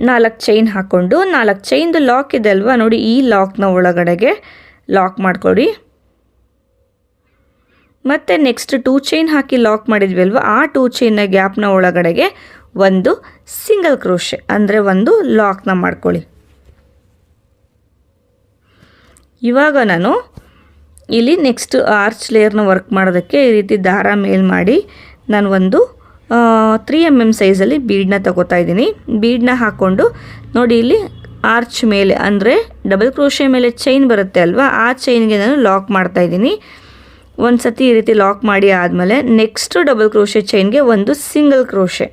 4 ಚೈನ್ ಹಾಕ್ಕೊಂಡು 4 ಚೈನ್ದು ಲಾಕ್ ಇದೆ ಅಲ್ವಾ, ನೋಡಿ ಈ ಲಾಕ್ನ ಒಳಗಡೆಗೆ ಲಾಕ್ ಮಾಡ್ಕೊಳ್ಳಿ. ಮತ್ತು ನೆಕ್ಸ್ಟ್ 2 ಚೈನ್ ಹಾಕಿ ಲಾಕ್ ಮಾಡಿದ್ವಿ ಅಲ್ವಾ, ಆ 2 ಚೈನ್ನ ಗ್ಯಾಪ್ನ ಒಳಗಡೆಗೆ ಒಂದು ಸಿಂಗಲ್ ಕ್ರೋಶೆ ಅಂದರೆ ಒಂದು ಲಾಕ್ನ ಮಾಡ್ಕೊಳ್ಳಿ. ಇವಾಗ ನಾನು ಇಲ್ಲಿ ನೆಕ್ಸ್ಟ್ ಆರ್ಚ್ ಲೇಯರ್ನ ವರ್ಕ್ ಮಾಡೋದಕ್ಕೆ ಈ ರೀತಿ ದಾರ ಮೇಲ್ ಮಾಡಿ ನಾನು ಒಂದು 3 mm ಸೈಜಲ್ಲಿ ಬೀಡನ್ನ ತಗೋತಾ ಇದ್ದೀನಿ. ಬೀಡನ್ನ ಹಾಕ್ಕೊಂಡು ನೋಡಿ ಇಲ್ಲಿ ಆರ್ಚ್ ಮೇಲೆ ಅಂದರೆ ಡಬಲ್ ಕ್ರೋಶೆ ಮೇಲೆ ಚೈನ್ ಬರುತ್ತೆ ಅಲ್ವಾ, ಆ ಚೈನ್ಗೆ ನಾನು ಲಾಕ್ ಮಾಡ್ತಾ ಇದ್ದೀನಿ. ಒಂದು ಸತಿ ಈ ರೀತಿ ಲಾಕ್ ಮಾಡಿ ಆದಮೇಲೆ ನೆಕ್ಸ್ಟು ಡಬಲ್ ಕ್ರೋಶೆ ಚೈನ್ಗೆ ಒಂದು ಸಿಂಗಲ್ ಕ್ರೋಶೆ.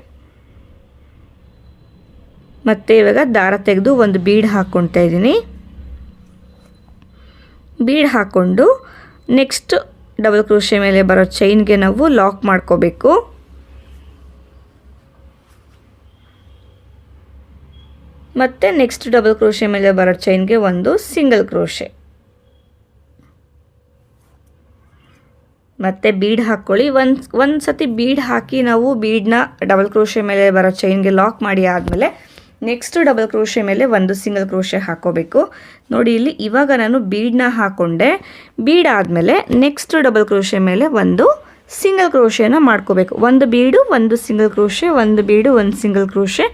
ಮತ್ತು ಇವಾಗ ದಾರ ತೆಗೆದು ಒಂದು ಬೀಡ್ ಹಾಕ್ಕೊಳ್ತಾ ಇದ್ದೀನಿ. ಬೀಡ್ ಹಾಕ್ಕೊಂಡು ನೆಕ್ಸ್ಟ್ ಡಬಲ್ ಕ್ರೋಶೆ ಮೇಲೆ ಬರೋ ಚೈನ್ಗೆ ನಾವು ಲಾಕ್ ಮಾಡ್ಕೋಬೇಕು. ಮತ್ತು ನೆಕ್ಸ್ಟ್ ಡಬಲ್ ಕ್ರೋಶೆ ಮೇಲೆ ಬರೋ ಚೈನ್ಗೆ ಒಂದು ಸಿಂಗಲ್ ಕ್ರೋಶೆ. ಮತ್ತು ಬೀಡ್ ಹಾಕ್ಕೊಳ್ಳಿ. ಒಂದು ಸತಿ ಬೀಡ್ ಹಾಕಿ ನಾವು ಬೀಡನ್ನ ಡಬಲ್ ಕ್ರೋಶೆ ಮೇಲೆ ಬರೋ ಚೈನ್ಗೆ ಲಾಕ್ ಮಾಡಿ ಆದಮೇಲೆ ನೆಕ್ಸ್ಟು ಡಬಲ್ ಕ್ರೋಶೆ ಮೇಲೆ ಒಂದು ಸಿಂಗಲ್ ಕ್ರೋಶೆ ಹಾಕ್ಕೋಬೇಕು. ನೋಡಿ ಇಲ್ಲಿ ಇವಾಗ ನಾನು ಬೀಡನ್ನ ಹಾಕ್ಕೊಂಡೆ. ಬೀಡ್ ಆದಮೇಲೆ ನೆಕ್ಸ್ಟು ಡಬಲ್ ಕ್ರೋಶೆ ಮೇಲೆ ಒಂದು ಸಿಂಗಲ್ ಕ್ರೋಶೆನ ಮಾಡ್ಕೋಬೇಕು. ಒಂದು ಬೀಡು ಒಂದು ಸಿಂಗಲ್ ಕ್ರೋಶೆ, ಒಂದು ಬೀಡು ಒಂದು ಸಿಂಗಲ್ ಕ್ರೋಶೆ.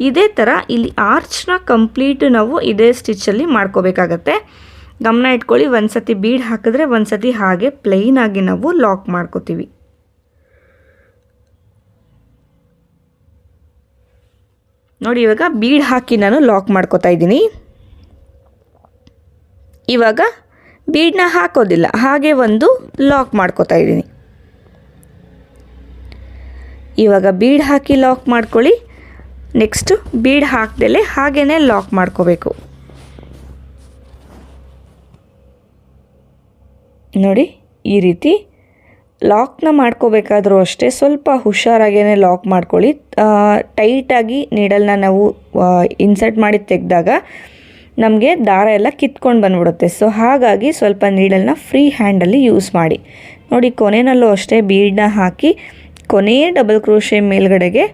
ಇದೇ ಥರ ಇಲ್ಲಿ ಆರ್ಚ್ನ ಕಂಪ್ಲೀಟು ನಾವು ಇದೇ ಸ್ಟಿಚ್ಚಲ್ಲಿ ಮಾಡ್ಕೋಬೇಕಾಗತ್ತೆ. ಗಮನ ಇಟ್ಕೊಳ್ಳಿ, ಒಂದು ಸತಿ ಬೀಡ್ ಹಾಕಿದ್ರೆ ಒಂದು ಸತಿ ಹಾಗೆ ಪ್ಲೈನಾಗಿ ನಾವು ಲಾಕ್ ಮಾಡ್ಕೋತೀವಿ. ನೋಡಿ ಇವಾಗ ಬೀಡ್ ಹಾಕಿ ನಾನು ಲಾಕ್ ಮಾಡ್ಕೋತಾ ಇದ್ದೀನಿ. ಇವಾಗ ಬೀಡನ್ನ ಹಾಕೋದಿಲ್ಲ, ಹಾಗೆ ಒಂದು ಲಾಕ್ ಮಾಡ್ಕೋತಾ ಇದ್ದೀನಿ. ಇವಾಗ ಬೀಡ್ ಹಾಕಿ ಲಾಕ್ ಮಾಡ್ಕೊಳ್ಳಿ. ನೆಕ್ಸ್ಟು ಬೀಡ್ ಹಾಕ್ದಲೇ ಹಾಗೇ ಲಾಕ್ ಮಾಡ್ಕೋಬೇಕು. ನೋಡಿ ಈ ರೀತಿ ಲಾಕ್ನ ಮಾಡ್ಕೋಬೇಕಾದ್ರೂ ಅಷ್ಟೇ ಸ್ವಲ್ಪ ಹುಷಾರಾಗೇ ಲಾಕ್ ಮಾಡ್ಕೊಳ್ಳಿ. ಟೈಟಾಗಿ ನೀಡಲ್ನ ನಾವು ಇನ್ಸರ್ಟ್ ಮಾಡಿ ತೆಗೆದಾಗ ನಮಗೆ ದಾರ ಎಲ್ಲ ಕಿತ್ಕೊಂಡು ಬಂದ್ಬಿಡುತ್ತೆ. ಸೊ ಹಾಗಾಗಿ ಸ್ವಲ್ಪ ನೀಡಲ್ನ ಫ್ರೀ ಹ್ಯಾಂಡಲ್ಲಿ ಯೂಸ್ ಮಾಡಿ. ನೋಡಿ ಕೊನೆಯಲ್ಲೂ ಅಷ್ಟೇ ಬೀಡನ್ನ ಹಾಕಿ ಕೊನೆಯ ಡಬಲ್ ಕ್ರೋಶೆ ಮೇಲ್ಗಡೆಗೆ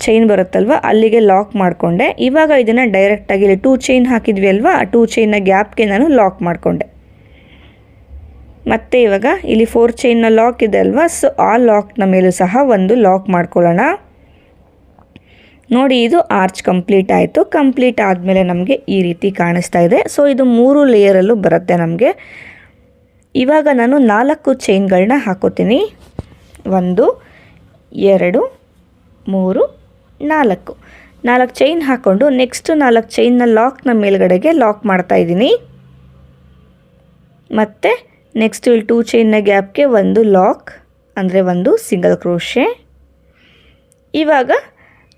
ಚೈನ್ ಬರುತ್ತಲ್ವ ಅಲ್ಲಿಗೆ ಲಾಕ್ ಮಾಡಿಕೊಂಡೆ. ಇವಾಗ ಇದನ್ನು ಡೈರೆಕ್ಟಾಗಿ ಇಲ್ಲಿ 2 ಚೈನ್ ಹಾಕಿದ್ವಿ ಅಲ್ವಾ, ಆ 2 ಚೈನ್ನ ಗ್ಯಾಪ್ಗೆ ನಾನು ಲಾಕ್ ಮಾಡಿಕೊಂಡೆ. ಮತ್ತು ಇವಾಗ ಇಲ್ಲಿ 4 ಚೈನ್ನ ಲಾಕ್ ಇದೆ ಅಲ್ವಾ, ಸೊ ಆ ಲಾಕ್ನ ಮೇಲೂ ಸಹ ಒಂದು ಲಾಕ್ ಮಾಡ್ಕೊಳ್ಳೋಣ. ನೋಡಿ ಇದು ಆರ್ಚ್ ಕಂಪ್ಲೀಟ್ ಆಯಿತು. ಕಂಪ್ಲೀಟ್ ಆದಮೇಲೆ ನಮಗೆ ಈ ರೀತಿ ಕಾಣಿಸ್ತಾ ಇದೆ. ಸೊ ಇದು 3 ಲೇಯರಲ್ಲೂ ಬರುತ್ತೆ ನಮಗೆ. ಇವಾಗ ನಾನು 4 ಚೈನ್ಗಳನ್ನ ಹಾಕೋತೀನಿ. 1 2 3 4 ಚೈನ್ ಹಾಕ್ಕೊಂಡು ನೆಕ್ಸ್ಟು 4 ಚೈನ್ನ ಲಾಕ್ನ ಮೇಲ್ಗಡೆಗೆ ಲಾಕ್ ಮಾಡ್ತಾಯಿದ್ದೀನಿ. ಮತ್ತು ನೆಕ್ಸ್ಟ್ ಇಲ್ಲಿ 2 ಚೈನ್ನ ಗ್ಯಾಪ್ಗೆ ಒಂದು ಲಾಕ್, ಅಂದರೆ ಒಂದು ಸಿಂಗಲ್ ಕ್ರೋಶೆ. ಇವಾಗ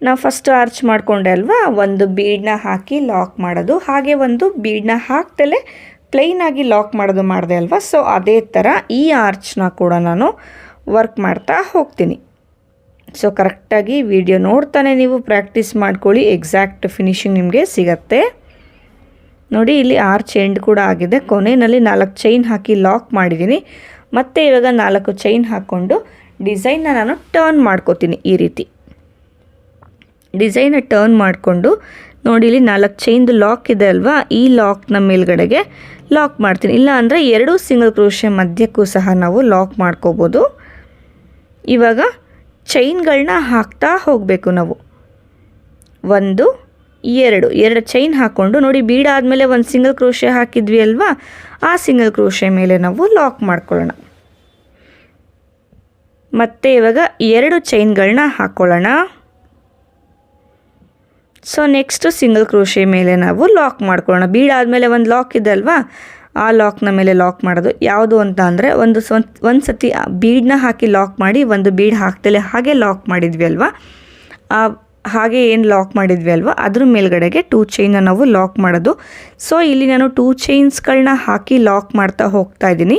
ನಾವು ಫಸ್ಟ್ ಆರ್ಚ್ ಮಾಡಿಕೊಂಡೆ ಅಲ್ವಾ, ಒಂದು ಬೀಡನ್ನ ಹಾಕಿ ಲಾಕ್ ಮಾಡೋದು, ಹಾಗೆ ಒಂದು ಬೀಡನ್ನ ಹಾಕ್ತಲೇ ಪ್ಲೈನಾಗಿ ಲಾಕ್ ಮಾಡೋದು ಮಾಡಿದೆ ಅಲ್ವಾ. ಸೊ ಅದೇ ಥರ ಈ ಆರ್ಚ್ನ ಕೂಡ ನಾನು ವರ್ಕ್ ಮಾಡ್ತಾ ಹೋಗ್ತೀನಿ. ಸೊ ಕರೆಕ್ಟಾಗಿ ವಿಡಿಯೋ ನೋಡ್ತಾನೆ ನೀವು ಪ್ರಾಕ್ಟೀಸ್ ಮಾಡ್ಕೊಳ್ಳಿ, ಎಕ್ಸಾಕ್ಟ್ ಫಿನಿಶಿಂಗ್ ನಿಮಗೆ ಸಿಗತ್ತೆ. ನೋಡಿ ಇಲ್ಲಿ ಆರ್ಚ್ ಎಂಡ್ ಕೂಡ ಆಗಿದೆ. ಕೊನೆಯಲ್ಲಿ 4 ಚೈನ್ ಹಾಕಿ ಲಾಕ್ ಮಾಡಿದ್ದೀನಿ. ಮತ್ತು ಇವಾಗ 4 ಚೈನ್ ಹಾಕ್ಕೊಂಡು ಡಿಸೈನ್ನ ನಾನು ಟರ್ನ್ ಮಾಡ್ಕೋತೀನಿ. ಈ ರೀತಿ ಡಿಸೈನ್ನ ಟರ್ನ್ ಮಾಡಿಕೊಂಡು ನೋಡಿ ಇಲ್ಲಿ 4 ಚೈನ್ದು ಲಾಕ್ ಇದೆ ಅಲ್ವಾ, ಈ ಲಾಕ್ನ ಮೇಲ್ಗಡೆಗೆ ಲಾಕ್ ಮಾಡ್ತೀನಿ. ಇಲ್ಲ ಅಂದರೆ 2 ಸಿಂಗಲ್ ಕ್ರೋಶೆ ಮಧ್ಯಕ್ಕೂ ಸಹ ನಾವು ಲಾಕ್ ಮಾಡ್ಕೋಬೋದು. ಇವಾಗ ಚೈನ್ಗಳನ್ನ ಹಾಕ್ತಾ ಹೋಗಬೇಕು ನಾವು. 1 2 ಚೈನ್ ಹಾಕ್ಕೊಂಡು ನೋಡಿ ಬೀಡ್ ಆದಮೇಲೆ ಒಂದು ಸಿಂಗಲ್ ಕ್ರೋಶೆ ಹಾಕಿದ್ವಿ ಅಲ್ವಾ, ಆ ಸಿಂಗಲ್ ಕ್ರೋಶೆ ಮೇಲೆ ನಾವು ಲಾಕ್ ಮಾಡ್ಕೊಳ್ಳೋಣ. ಮತ್ತು ಇವಾಗ 2 ಚೈನ್ಗಳನ್ನ ಹಾಕ್ಕೊಳ್ಳೋಣ. ಸೊ ನೆಕ್ಸ್ಟು ಸಿಂಗಲ್ ಕ್ರೋಶೆ ಮೇಲೆ ನಾವು ಲಾಕ್ ಮಾಡ್ಕೊಳ್ಳೋಣ. ಬೀಡ್ ಆದಮೇಲೆ ಒಂದು ಲಾಕ್ ಇದೆ ಅಲ್ವಾ, ಆ ಲಾಕ್ನ ಮೇಲೆ ಲಾಕ್ ಮಾಡೋದು ಯಾವುದು ಅಂತ ಅಂದರೆ ಒಂದು ಸತಿ ಬೀಡನ್ನ ಹಾಕಿ ಲಾಕ್ ಮಾಡಿ ಒಂದು ಬೀಡ್ ಹಾಕ್ತಲೇ ಹಾಗೆ ಲಾಕ್ ಮಾಡಿದ್ವಿ ಅಲ್ವಾ, ಹಾಗೆ ಏನು ಲಾಕ್ ಮಾಡಿದ್ವಿ ಅಲ್ವಾ ಅದ್ರ ಮೇಲ್ಗಡೆಗೆ 2 ಚೈನ್ನ ನಾವು ಲಾಕ್ ಮಾಡೋದು. ಸೊ ಇಲ್ಲಿ ನಾನು 2 ಚೈನ್ಸ್ಗಳನ್ನ ಹಾಕಿ ಲಾಕ್ ಮಾಡ್ತಾ ಹೋಗ್ತಾ ಇದ್ದೀನಿ.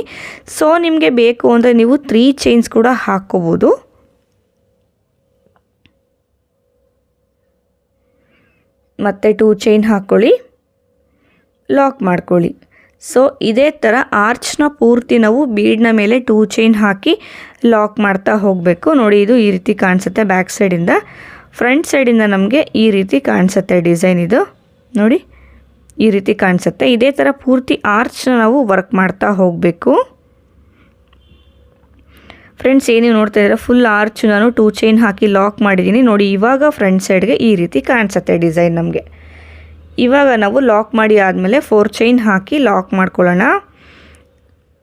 ಸೊ ನಿಮಗೆ ಬೇಕು ಅಂದರೆ ನೀವು 3 ಚೈನ್ಸ್ ಕೂಡ ಹಾಕ್ಕೋಬೋದು. ಮತ್ತು 2 ಚೈನ್ ಹಾಕ್ಕೊಳ್ಳಿ, ಲಾಕ್ ಮಾಡ್ಕೊಳ್ಳಿ. ಸೊ ಇದೇ ಥರ ಆರ್ಚ್ನ ಪೂರ್ತಿ ನಾವು ಬೀಡ್ನ ಮೇಲೆ 2 ಚೈನ್ ಹಾಕಿ ಲಾಕ್ ಮಾಡ್ತಾ ಹೋಗಬೇಕು. ನೋಡಿ ಇದು ಈ ರೀತಿ ಕಾಣಿಸುತ್ತೆ ಬ್ಯಾಕ್ ಸೈಡಿಂದ. ಫ್ರಂಟ್ ಸೈಡಿಂದ ನಮಗೆ ಈ ರೀತಿ ಕಾಣಿಸುತ್ತೆ ಡಿಸೈನ್. ಇದು ನೋಡಿ ಈ ರೀತಿ ಕಾಣಿಸುತ್ತೆ. ಇದೇ ಥರ ಪೂರ್ತಿ ಆರ್ಚ್ನ ನಾವು ವರ್ಕ್ ಮಾಡ್ತಾ ಹೋಗಬೇಕು. ಫ್ರೆಂಡ್ಸ್ ಏನು ನೋಡ್ತಾ ಇದ್ದೀರಾ, ಫುಲ್ ಆರ್ಚ್ ನಾನು 2 ಚೈನ್ ಹಾಕಿ ಲಾಕ್ ಮಾಡಿದ್ದೀನಿ. ನೋಡಿ ಇವಾಗ ಫ್ರಂಟ್ ಸೈಡ್ಗೆ ಈ ರೀತಿ ಕಾಣಿಸುತ್ತೆ ಡಿಸೈನ್ ನಮಗೆ. ಇವಾಗ ನಾವು ಲಾಕ್ ಮಾಡಿ ಆದಮೇಲೆ 4 ಚೈನ್ ಹಾಕಿ ಲಾಕ್ ಮಾಡ್ಕೊಳ್ಳೋಣ.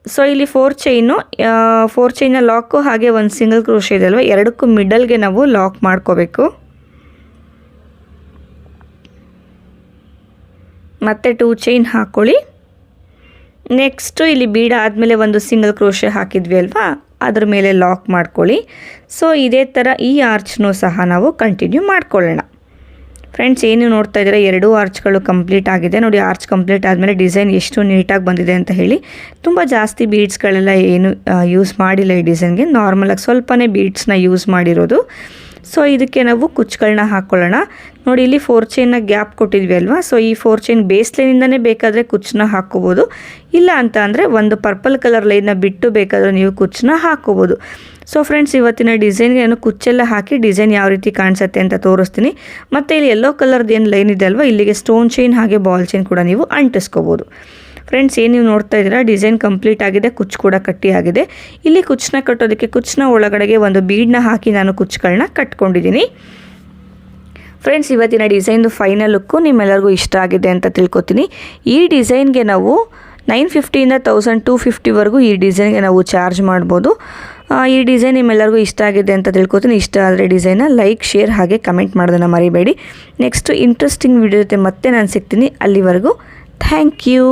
ಸೊ ಇಲ್ಲಿ 4 ಚೈನ್ನ ಲಾಕು ಹಾಗೆ ಒಂದು ಸಿಂಗಲ್ ಕ್ರೋಶೆ ಇದೆ ಅಲ್ವಾ, ಎರಡಕ್ಕೂ ಮಿಡಲ್ಗೆ ನಾವು ಲಾಕ್ ಮಾಡ್ಕೋಬೇಕು. ಮತ್ತು 2 ಚೈನ್ ಹಾಕ್ಕೊಳ್ಳಿ. ನೆಕ್ಸ್ಟು ಇಲ್ಲಿ ಬೀಡ ಆದಮೇಲೆ ಒಂದು ಸಿಂಗಲ್ ಕ್ರೋಶೆ ಹಾಕಿದ್ವಿ ಅಲ್ವಾ, ಅದ್ರ ಮೇಲೆ ಲಾಕ್ ಮಾಡ್ಕೊಳ್ಳಿ. ಸೊ ಇದೇ ಥರ ಈ ಆರ್ಚ್ನೂ ಸಹ ನಾವು ಕಂಟಿನ್ಯೂ ಮಾಡ್ಕೊಳ್ಳೋಣ. ಫ್ರೆಂಡ್ಸ್ ಏನು ನೋಡ್ತಾ ಇದ್ದೀರಾ, 2 ಆರ್ಚ್ಗಳು ಕಂಪ್ಲೀಟ್ ಆಗಿದೆ. ನೋಡಿ ಆರ್ಚ್ ಕಂಪ್ಲೀಟ್ ಆದಮೇಲೆ ಡಿಸೈನ್ ಎಷ್ಟು ನೀಟಾಗಿ ಬಂದಿದೆ ಅಂತ ಹೇಳಿ. ತುಂಬ ಜಾಸ್ತಿ ಬೀಡ್ಸ್ಗಳೆಲ್ಲ ಏನು ಯೂಸ್ ಮಾಡಿಲ್ಲ ಈ ಡಿಸೈನ್ಗೆ, ನಾರ್ಮಲಾಗಿ ಸ್ವಲ್ಪನೇ ಬೀಡ್ಸ್ನ ಯೂಸ್ ಮಾಡಿರೋದು. ಸೊ ಇದಕ್ಕೆ ನಾವು ಕುಚ್ಚುಗಳನ್ನ ಹಾಕ್ಕೊಳ್ಳೋಣ. ನೋಡಿ ಇಲ್ಲಿ 4 ಚೈನ್ನ ಗ್ಯಾಪ್ ಕೊಟ್ಟಿದ್ವಿ ಅಲ್ವಾ, ಸೊ ಈ 4 ಚೈನ್ ಬೇಸ್ ಲೈನಿಂದನೇ ಬೇಕಾದರೆ ಕುಚ್ಚನ್ನ ಹಾಕ್ಕೋಬೋದು. ಇಲ್ಲ ಅಂತ ಅಂದರೆ ಒಂದು ಪರ್ಪಲ್ ಕಲರ್ ಲೈನ್ನ ಬಿಟ್ಟು ಬೇಕಾದರೆ ನೀವು ಕುಚ್ಚನ್ನ ಹಾಕ್ಕೋಬೋದು. ಸೊ ಫ್ರೆಂಡ್ಸ್, ಇವತ್ತಿನ ಡಿಸೈನ್ಗೆ ನಾನು ಕುಚ್ಚೆಲ್ಲ ಹಾಕಿ ಡಿಸೈನ್ ಯಾವ ರೀತಿ ಕಾಣಿಸುತ್ತೆ ಅಂತ ತೋರಿಸ್ತೀನಿ. ಮತ್ತು ಇಲ್ಲಿ ಯೆಲ್ಲೋ ಕಲರ್ದು ಏನು ಲೈನ್ ಇದೆ ಅಲ್ವಾ, ಇಲ್ಲಿಗೆ ಸ್ಟೋನ್ ಚೈನ್ ಹಾಗೆ ಬಾಲ್ ಚೈನ್ ಕೂಡ ನೀವು ಅಂಟಿಸ್ಕೋಬೋದು. ಫ್ರೆಂಡ್ಸ್, ಏನು ನೀವು ನೋಡ್ತಾ ಇದ್ದೀರಾ, ಡಿಸೈನ್ ಕಂಪ್ಲೀಟ್ ಆಗಿದೆ, ಕುಚ್ಚು ಕೂಡ ಕಟ್ಟಿ ಆಗಿದೆ. ಇಲ್ಲಿ ಕುಚ್ಚನ್ನ ಕಟ್ಟೋದಕ್ಕೆ ಕುಚ್ಚನ್ನ ಒಳಗಡೆಗೆ ಒಂದು ಬೀಡನ್ನ ಹಾಕಿ ನಾನು ಕುಚ್ಚುಗಳನ್ನ ಕಟ್ಕೊಂಡಿದ್ದೀನಿ. ಫ್ರೆಂಡ್ಸ್, ಇವತ್ತಿನ ಡಿಸೈನ್ದು ಫೈನಲ್ ಲುಕ್ಕು ನಿಮ್ಮೆಲ್ಲರಿಗೂ ಇಷ್ಟ ಆಗಿದೆ ಅಂತ ತಿಳ್ಕೊತೀನಿ. ಈ ಡಿಸೈನ್ಗೆ ನಾವು 950ಇಂದ 1250ವರೆಗೂ ಈ ಡಿಸೈನ್ಗೆ ನಾವು ಚಾರ್ಜ್ ಮಾಡ್ಬೋದು. ಈ ಡಿಸೈನ್ ನಿಮ್ಮೆಲ್ಲರಿಗೂ ಇಷ್ಟ ಆಗಿದೆ ಅಂತ ತಿಳ್ಕೊತೀನಿ. ಇಷ್ಟ ಆದರೆ ಡಿಸೈನ್ನ ಲೈಕ್, ಶೇರ್ ಹಾಗೆ ಕಮೆಂಟ್ ಮಾಡೋದನ್ನು ಮರಿಬೇಡಿ. ನೆಕ್ಸ್ಟ್ ಇಂಟ್ರೆಸ್ಟಿಂಗ್ ವಿಡಿಯೋ ಜೊತೆ ಮತ್ತೆ ನಾನು ಸಿಗ್ತೀನಿ. ಅಲ್ಲಿವರೆಗೂ ಥ್ಯಾಂಕ್ ಯು.